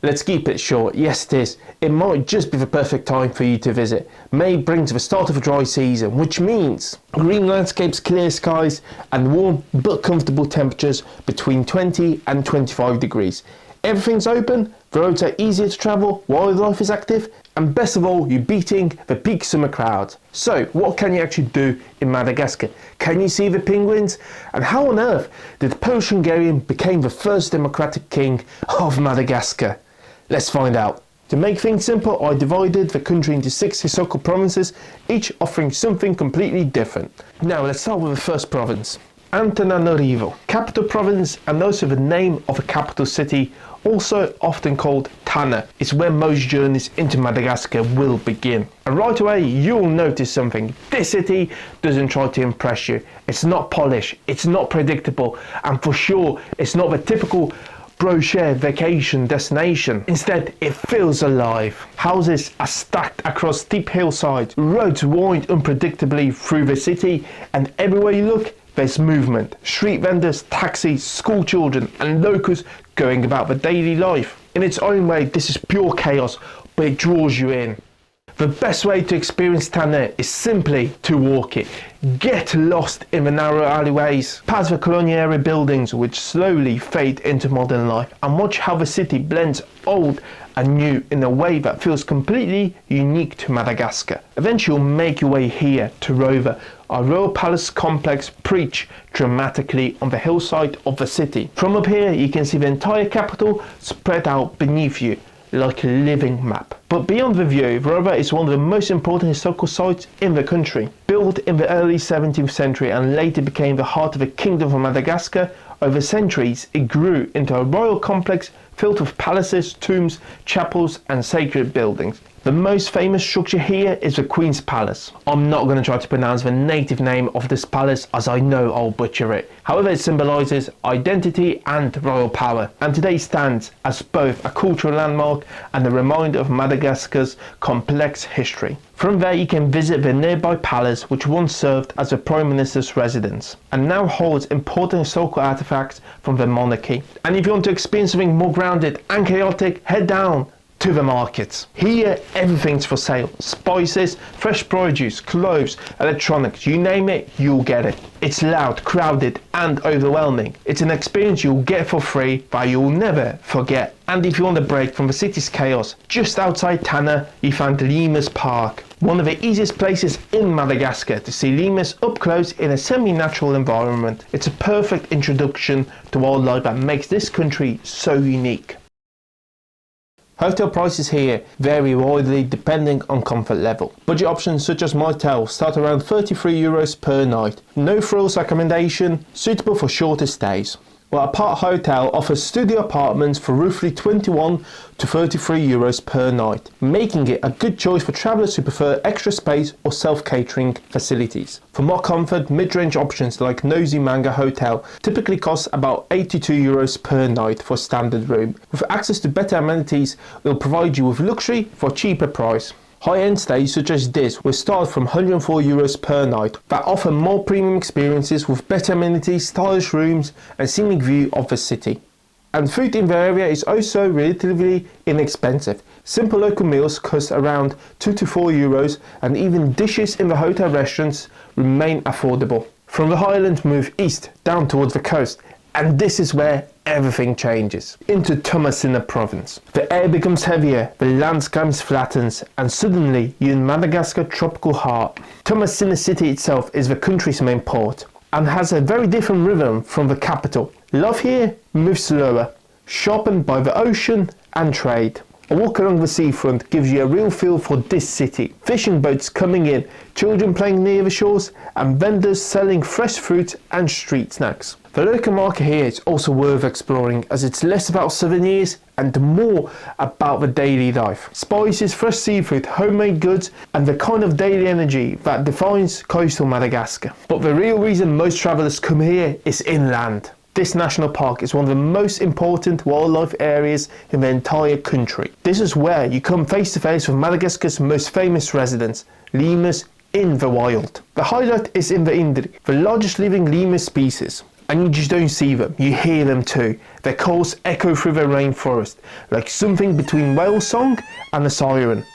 Let's keep it short. Yes, it is. It might just be the perfect time for you to visit. May brings the start of a dry season, which means green landscapes, clear skies, and warm but comfortable temperatures between 20 and 25 degrees. Everything's open, the roads are easier to travel, wildlife is active, and best of all, you're beating the peak summer crowds. So, what can you actually do in Madagascar? Can you see the penguins? And how on earth did the Polish-Hungarian become the first democratic king of Madagascar? Let's find out. To make things simple, I divided the country into 6 historical provinces, each offering something completely different. Now, let's start with the first province. Antananarivo, capital province and also the name of a capital city, also often called Tana, is where most journeys into Madagascar will begin. And right away you'll notice something. This city doesn't try to impress you. It's not polished, it's not predictable, and for sure it's not the typical brochure vacation destination. Instead, it feels alive. Houses are stacked across steep hillsides, roads wind unpredictably through the city, and everywhere you look there's movement. Street vendors, taxis, school children and locals going about their daily life. In its own way, this is pure chaos, but it draws you in. The best way to experience Tana is simply to walk it. Get lost in the narrow alleyways, past the colonial era buildings which slowly fade into modern life, and watch how the city blends old and new in a way that feels completely unique to Madagascar. Eventually you'll make your way here to Rover, our royal palace complex perched dramatically on the hillside of the city. From up here you can see the entire capital spread out beneath you like a living map. But beyond the view, Rover is one of the most important historical sites in the country. Built in the early 17th century and later became the heart of the Kingdom of Madagascar, over centuries it grew into a royal complex filled with palaces, tombs, chapels and sacred buildings. The most famous structure here is the Queen's Palace. I'm not going to try to pronounce the native name of this palace as I know I'll butcher it. However, it symbolises identity and royal power, and today stands as both a cultural landmark and a reminder of Madagascar's complex history. From there you can visit the nearby palace which once served as the Prime Minister's residence and now holds important historical artefacts from the monarchy. And if you want to experience something more grounded and chaotic, head down to the markets. Here everything's for sale. Spices, fresh produce, clothes, electronics, you name it, you'll get it. It's loud, crowded and overwhelming. It's an experience you'll get for free that you'll never forget. And if you want a break from the city's chaos, just outside Tana you find Lemurs Park. One of the easiest places in Madagascar to see lemurs up close in a semi-natural environment. It's a perfect introduction to wildlife that makes this country so unique. Hotel prices here vary widely depending on comfort level. Budget options such as motel start around €33 per night. No frills accommodation, suitable for shorter stays. While Apart Hotel offers studio apartments for roughly €21 to €33 per night, making it a good choice for travellers who prefer extra space or self-catering facilities. For more comfort, mid-range options like Nosy Manga Hotel typically cost about €82 per night for a standard room. With access to better amenities, it will provide you with luxury for a cheaper price. High-end stays such as this will start from €104 per night that offer more premium experiences with better amenities, stylish rooms and scenic view of the city. And food in the area is also relatively inexpensive. Simple local meals cost around €2 to €4 and even dishes in the hotel restaurants remain affordable. From the highlands move east down towards the coast, and this is where everything changes. Into Toamasina Province. The air becomes heavier, the landscape flattens, and suddenly you're in Madagascar's tropical heart. Toamasina city itself is the country's main port and has a very different rhythm from the capital. Life here moves slower, sharpened by the ocean and trade. A walk along the seafront gives you a real feel for this city. Fishing boats coming in, children playing near the shores, and vendors selling fresh fruit and street snacks. The local market here is also worth exploring as it's less about souvenirs and more about the daily life. Spices, fresh seafood, homemade goods and the kind of daily energy that defines coastal Madagascar. But the real reason most travellers come here is inland. This national park is one of the most important wildlife areas in the entire country. This is where you come face to face with Madagascar's most famous residents, lemurs in the wild. The highlight is in the Indri, the largest living lemur species. And you just don't see them, you hear them too. Their calls echo through the rainforest, like something between whale song and a siren,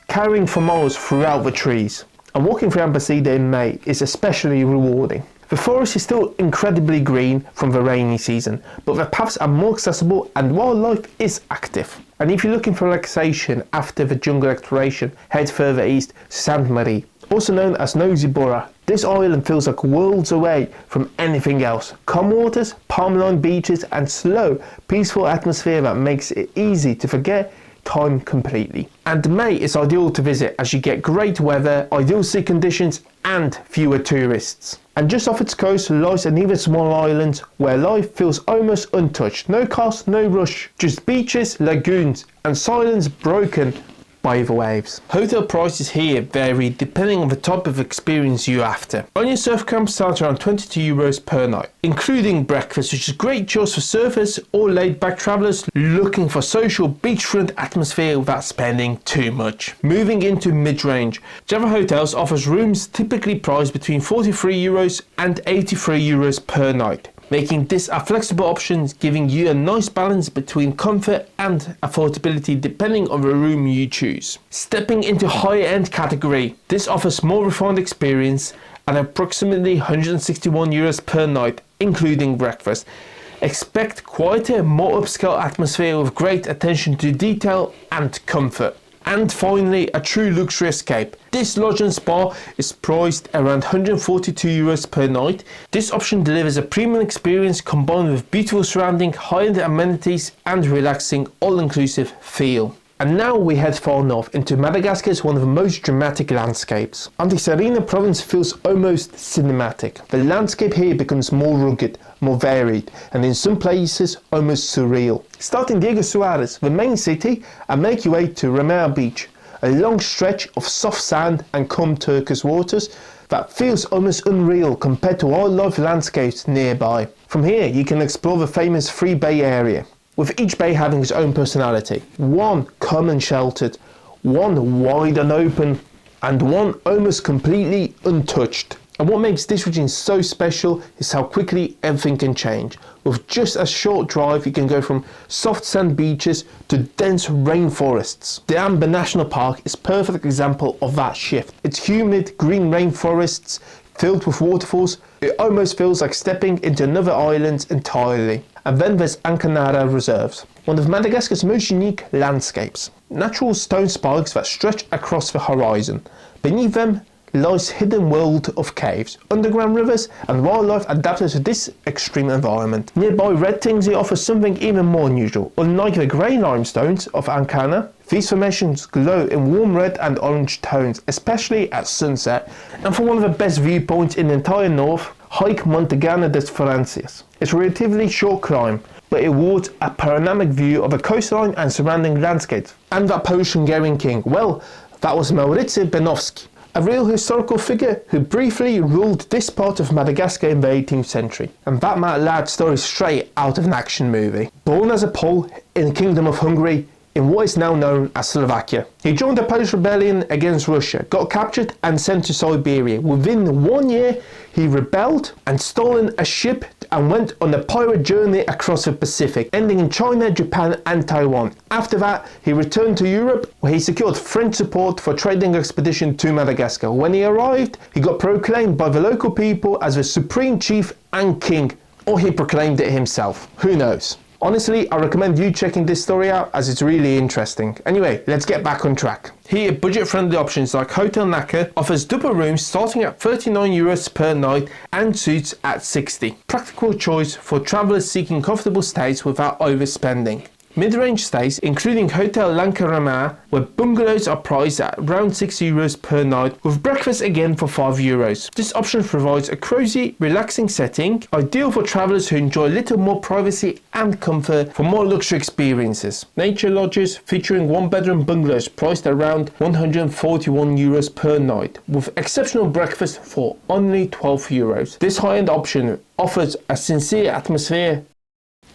carrying for miles throughout the trees. And walking through Antsiranana in May is especially rewarding. The forest is still incredibly green from the rainy season, but the paths are more accessible and wildlife is active. And if you're looking for relaxation after the jungle exploration, head further east to Sainte Marie, also known as Nosy Borough. This island feels like worlds away from anything else. Calm waters, palm-lined beaches and slow, peaceful atmosphere that makes it easy to forget time completely. And May is ideal to visit as you get great weather, ideal sea conditions and fewer tourists. And just off its coast lies another small island where life feels almost untouched. No cost, no rush, just beaches, lagoons and silence broken by the waves. Hotel prices here vary depending on the type of experience you're after. Onion surf camps start around €22 per night, including breakfast, which is a great choice for surfers or laid-back travellers looking for social beachfront atmosphere without spending too much. Moving into mid-range, Java Hotels offers rooms typically priced between €43 and €83 per night, making this a flexible option, giving you a nice balance between comfort and affordability depending on the room you choose. Stepping into higher end category, this offers more refined experience at approximately €161 per night, including breakfast. Expect quieter, more upscale atmosphere with great attention to detail and comfort. And finally, a true luxury escape. This lodge and spa is priced around €142 per night. This option delivers a premium experience combined with beautiful surrounding, high-end amenities and relaxing all-inclusive feel. And now we head far north into Madagascar's one of the most dramatic landscapes. Antsiranana Province feels almost cinematic. The landscape here becomes more rugged, more varied, and in some places almost surreal. Starting Diego Suarez, the main city, and make your way to Ramea Beach, a long stretch of soft sand and calm turquoise waters that feels almost unreal compared to wildlife landscapes nearby. From here you can explore the famous Free Bay area, with each bay having its own personality. One calm and sheltered, one wide and open, and one almost completely untouched. And what makes this region so special is how quickly everything can change. With just a short drive, you can go from soft sand beaches to dense rainforests. The Amber National Park is a perfect example of that shift. Its humid green rainforests filled with waterfalls, it almost feels like stepping into another island entirely. And then there's Antananarivo Reserves, one of Madagascar's most unique landscapes. Natural stone spikes that stretch across the horizon. Beneath them lies hidden world of caves, underground rivers and wildlife adapted to this extreme environment. Nearby Red Tingsley offers something even more unusual. Unlike the grey limestones of Ancana, these formations glow in warm red and orange tones, especially at sunset. And for one of the best viewpoints in the entire north, hike Mahajanga des Frances. It's a relatively short climb, but it awards a panoramic view of the coastline and surrounding landscapes. And that Polish-Hungarian king, well, that was Maurycy Benowski, a real historical figure who briefly ruled this part of Madagascar in the 18th century. And that lad story straight out of an action movie. Born as a Pole in the Kingdom of Hungary, in what is now known as Slovakia. He joined the Polish rebellion against Russia, got captured and sent to Siberia. Within 1 year, he rebelled and stolen a ship and went on a pirate journey across the Pacific, ending in China, Japan and Taiwan. After that, he returned to Europe, where he secured French support for a trading expedition to Madagascar. When he arrived, he got proclaimed by the local people as the supreme chief and king, or he proclaimed it himself. Who knows? Honestly, I recommend you checking this story out as it's really interesting. Anyway, let's get back on track. Here, budget-friendly options like Hotel Naka offers double rooms starting at €39 per night and suites at $60. Practical choice for travellers seeking comfortable stays without overspending. Mid-range stays, including Hotel Lankarama, where bungalows are priced at around €6 per night, with breakfast again for €5. This option provides a cozy, relaxing setting, ideal for travellers who enjoy a little more privacy and comfort for more luxury experiences. Nature lodges featuring one-bedroom bungalows priced around €141 per night, with exceptional breakfast for only €12. This high-end option offers a sincere atmosphere.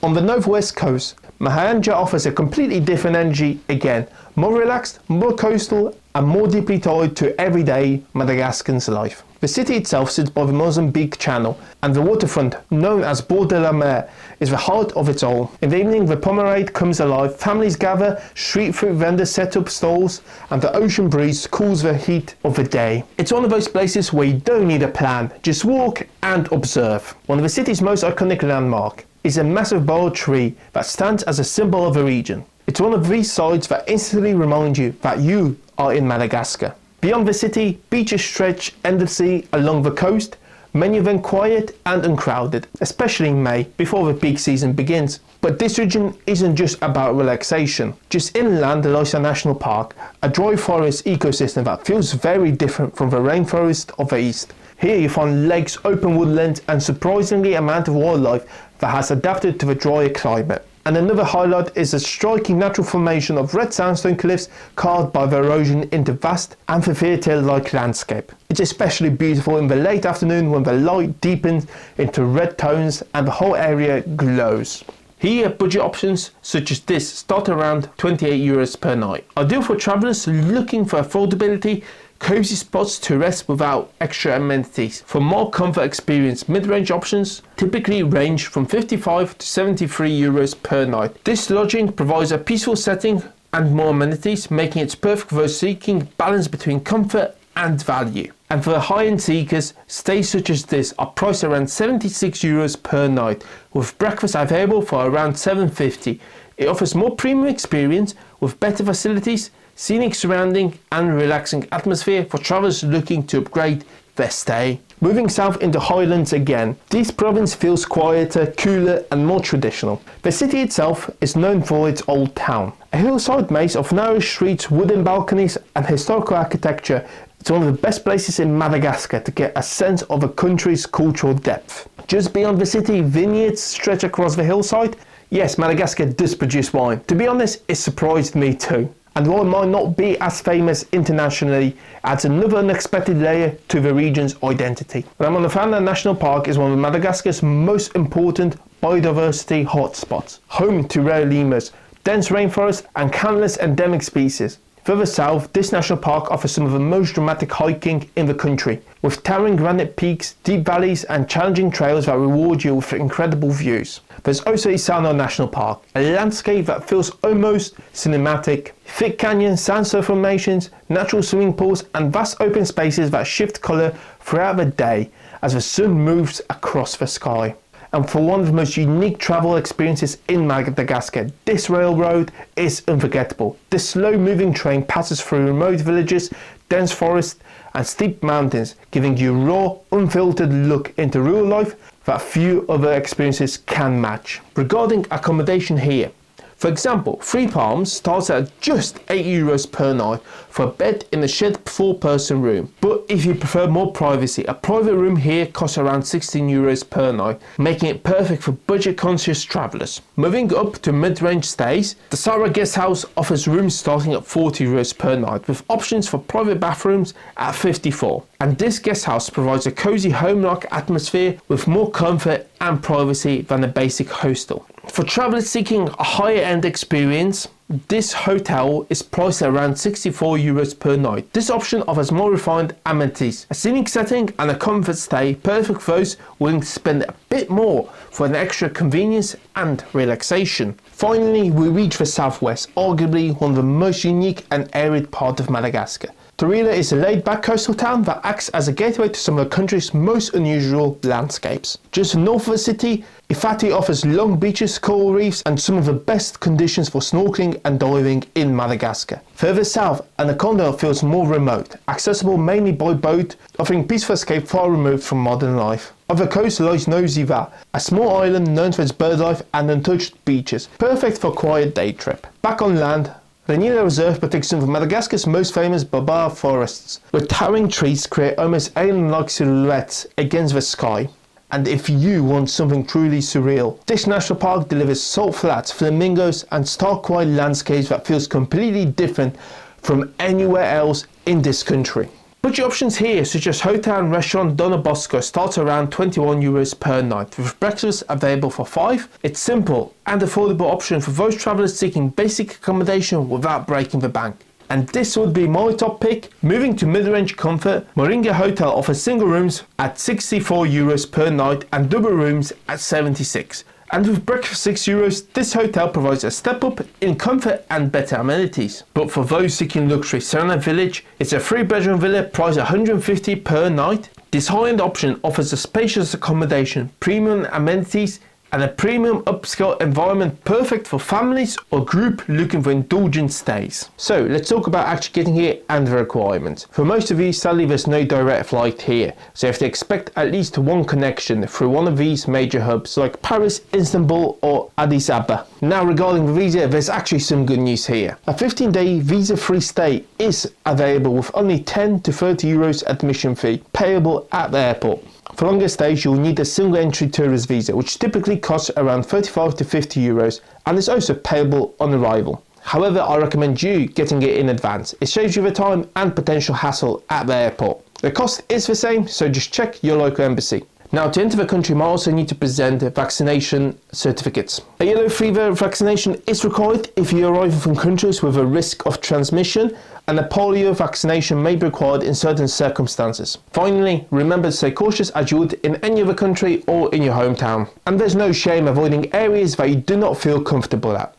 On the northwest coast, Mahajanga offers a completely different energy again, more relaxed, more coastal and more deeply tied to everyday Madagascar's life. The city itself sits by the Mozambique Channel, and the waterfront, known as Bord de la Mer, is the heart of it all. In the evening, the promenade comes alive, families gather, street food vendors set up stalls, and the ocean breeze cools the heat of the day. It's one of those places where you don't need a plan, just walk and observe. One of the city's most iconic landmarks is a massive bold tree that stands as a symbol of the region. It's one of these sites that instantly remind you that you are in Madagascar. Beyond the city, beaches stretch endlessly along the coast, many of them quiet and uncrowded, especially in May, before the peak season begins. But this region isn't just about relaxation. Just inland lies a national park, a dry forest ecosystem that feels very different from the rainforest of the east. Here you find lakes, open woodlands and surprisingly amount of wildlife that has adapted to the drier climate. And another highlight is a striking natural formation of red sandstone cliffs carved by the erosion into vast amphitheatre-like landscape. It's especially beautiful in the late afternoon when the light deepens into red tones and the whole area glows. Here, budget options such as this start around €28 per night. Ideal for travellers looking for affordability, cozy spots to rest without extra amenities. For more comfort experience, mid-range options typically range from €55 to €73 per night. This lodging provides a peaceful setting and more amenities, making it perfect for those seeking balance between comfort and value. And for the high-end seekers, stays such as this are priced around €76 per night, with breakfast available for around €7.50. It offers more premium experience with better facilities, scenic surrounding and relaxing atmosphere for travellers looking to upgrade their stay. Moving south into highlands again, this province feels quieter, cooler and more traditional. The city itself is known for its old town. A hillside maze of narrow streets, wooden balconies and historical architecture. It's one of the best places in Madagascar to get a sense of a country's cultural depth. Just beyond the city, vineyards stretch across the hillside. Yes, Madagascar does produce wine. To be honest, it surprised me too. And while it might not be as famous internationally, adds another unexpected layer to the region's identity. Antananarivo National Park is one of Madagascar's most important biodiversity hotspots, home to rare lemurs, dense rainforests and countless endemic species. Further south, this national park offers some of the most dramatic hiking in the country, with towering granite peaks, deep valleys and challenging trails that reward you with incredible views. There's also Antsiranana National Park, a landscape that feels almost cinematic. Thick canyons, sandstone formations, natural swimming pools and vast open spaces that shift colour throughout the day as the sun moves across the sky. And for one of the most unique travel experiences in Madagascar, this railroad is unforgettable. This slow-moving train passes through remote villages, dense forests and steep mountains, giving you a raw, unfiltered look into real life that few other experiences can match. Regarding accommodation here, for example, Three Palms starts at just €8 per night for a bed in a shared 4-person room. But if you prefer more privacy, a private room here costs around €16 per night, making it perfect for budget-conscious travellers. Moving up to mid-range stays, the Sara Guest House offers rooms starting at €40 per night, with options for private bathrooms at €54. And this guest house provides a cozy home-like atmosphere with more comfort and privacy than a basic hostel. For travellers seeking a higher end experience, this hotel is priced at around €64 per night. This option offers more refined amenities, a scenic setting and a comfort stay, perfect for those willing to spend a bit more for an extra convenience and relaxation. Finally, we reach the southwest, arguably one of the most unique and arid part of Madagascar. Toliara is a laid-back coastal town that acts as a gateway to some of the country's most unusual landscapes. Just north of the city, Ifati offers long beaches, coral reefs and some of the best conditions for snorkeling and diving in Madagascar. Further south, Anaconda feels more remote, accessible mainly by boat, offering peaceful escape far removed from modern life. Off the coast lies Nosiva, a small island known for its birdlife and untouched beaches, perfect for a quiet day trip. Back on land, Toliara Reserve protects some of Madagascar's most famous baobab forests, where towering trees create almost alien-like silhouettes against the sky. And if you want something truly surreal, this national park delivers salt flats, flamingos and stark white landscapes that feels completely different from anywhere else in this country. Budget options here such as hotel and restaurant Donna Bosco start around €21 per night with breakfast available for 5. It's simple and affordable option for those travellers seeking basic accommodation without breaking the bank. And this would be my top pick. Moving to mid-range comfort, Moringa Hotel offers single rooms at €64 per night and double rooms at 76. And with breakfast €6, this hotel provides a step up in comfort and better amenities. But for those seeking luxury, Serena Village, it's a 3-bedroom villa priced $150 per night. This high-end option offers a spacious accommodation, premium amenities, and a premium upscale environment perfect for families or group looking for indulgent stays. So let's talk about actually getting here and the requirements. For most of you, sadly there's no direct flight here, so you have to expect at least one connection through one of these major hubs like Paris, Istanbul or Addis Ababa. Now regarding the visa, there's actually some good news here. A 15-day visa-free stay is available with only €10 to €30 admission fee payable at the airport. For longer stays, you'll need a single entry tourist visa, which typically costs around €35 to €50 and is also payable on arrival. However, I recommend you getting it in advance. It saves you the time and potential hassle at the airport. The cost is the same, so just check your local embassy. Now, to enter the country, you might also need to present vaccination certificates. A yellow fever vaccination is required if you arrive from countries with a risk of transmission, and a polio vaccination may be required in certain circumstances. Finally, remember to stay cautious as you would in any other country or in your hometown. And there's no shame avoiding areas that you do not feel comfortable at.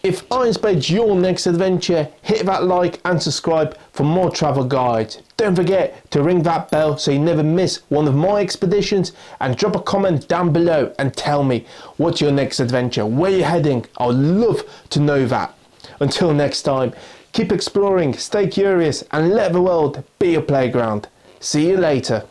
If I inspired your next adventure, hit that like and subscribe for more travel guides. Don't forget to ring that bell so you never miss one of my expeditions, and drop a comment down below and tell me what's your next adventure, where you're heading. I would love to know that. Until next time, keep exploring, stay curious and let the world be your playground. See you later.